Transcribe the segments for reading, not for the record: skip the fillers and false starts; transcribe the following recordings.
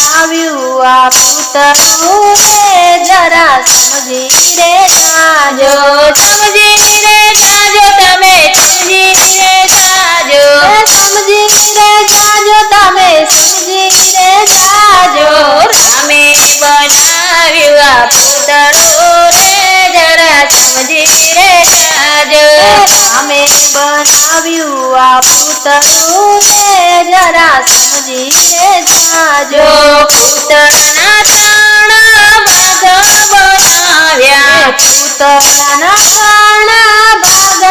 બનાવ્યું આ પૂતળું રે જરા સમજી રે જાજો સમજી રે જાજો તમે સમજી રે જાજો સમજી રે જાજો તમે સમજી રે જાજો રામે બનાવ્યું આ પૂતળું રે જરા સમજી રે જાજો રામે બનાવ્યું આ પૂતળું રે જરા સમજી રે જાજો પૂતળાના ત્રણ ભાગ બનાવ્યા પૂતળાના ત્રણ ભાગ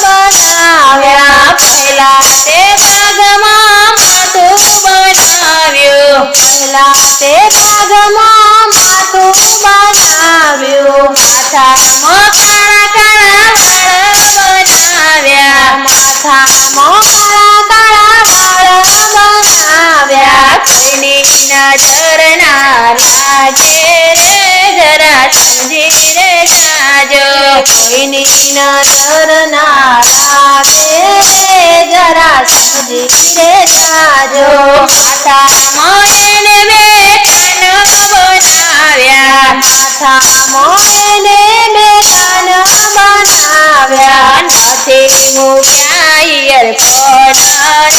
બનાવ્યા પહેલા તે ભાગમાં માથું બનાવ્યું પહેલા તે ભાગમાં માથું બનાવ્યું માથામાં કાળા કાળા વાળ બનાવ્યા માથામાં કાળા કાળા વાળ બનાવ્યા કોઈની નજર ના લાગે રે જરા સમજી રે જાજો કોઈની નજર ના લાગે જરા સમજી રે જાજો માથામાં એને બે કાન બનાવ્યા માથામાં એને બે કાન બનાવ્યા નથી મૂક્યા ઈયરફોન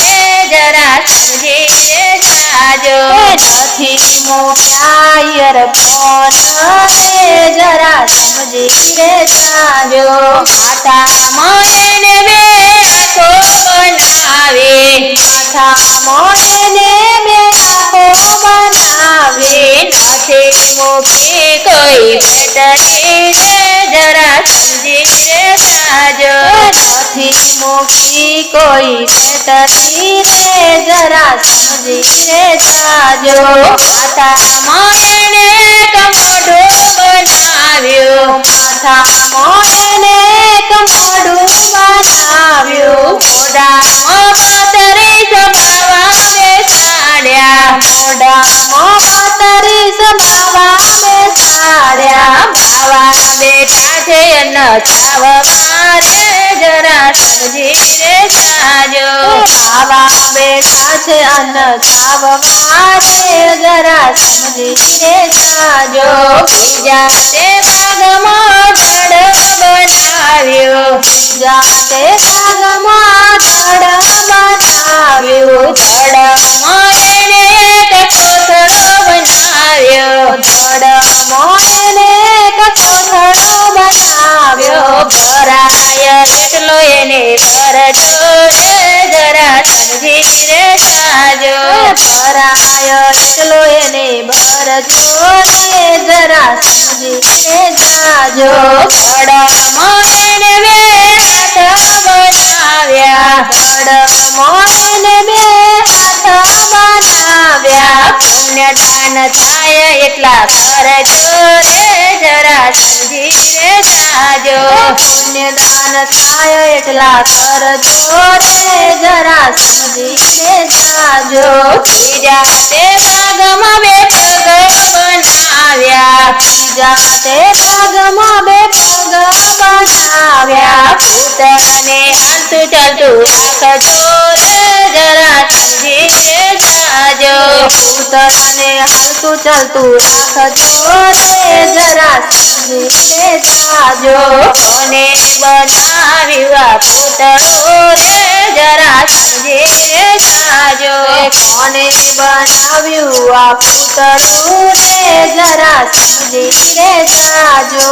રે જરા સમજી રે જાજો નથી મૂક્યા ઈયરફોન રે જરા સમજી રે જાજો માથામાં એને બે આંખો બનાવી માથામાં એને બે આંખો બનાવી નથી મૂકી કોઈ બેટરી રે જરા સમજી રે જાજો નથી મૂકી કોઈ બેટરી રે જરા સમજી રે જાજો માથામાં એને એક મોઢું બનાવ્યું માથામાં એને એક મોઢું બનાવ્યું મોઢામાં પાતળી સભાવા બેસાડ્યા મોઢામાં પાતળી સભાવા બેસાડ્યા બાવા બેઠા છે અન્ન ચાવવા રે જરા સમજી રે જાજો બાવા બેઠા છે અન્ન ચાવવા રે જરા સમજી રે જાજો બીજા તે ભાગમાં ધડ બનાવ્યો જાતે ભાગમાં ધડ બનાવ્યું ધડમાં એને એક કોથળો બનાવ્યો ધડમાં એને એક કોથળો બનાવ્યો ભરાય એટલો એને ભરજો રે જરા સમજી રે જાજો ભરાય એટલો એને ભરજો રે જરા સમજી રે જાજો ધડમાં એને બે હાથ બનાવ્યા ધડમાં એને બે હાથ બનાવ્યા પુણ્યદાન થાય એટલા કરજો રે જરા સમજી રે જાજો પુણ્યદાન થાય એટલા કરજો રે જરા સમજી રે જાજો બીજા તે ભાગમાં બે પગ બનાવ્યા જાતે ભાગમાં બે પગ બનાવ્યા પૂતળાને હાલતું ચાલતું રાખજો રે જરા સમજી રે જાજો પૂતળાને હાલતું ચાલતું રાખજો રે જરા સમજી રે જાજો કોને બનાવ્યું આ પૂતળું રે જરા સમજી રે જાજો કોને બનાવ્યું આ પૂતળું રે જરા સમજી રે જાજો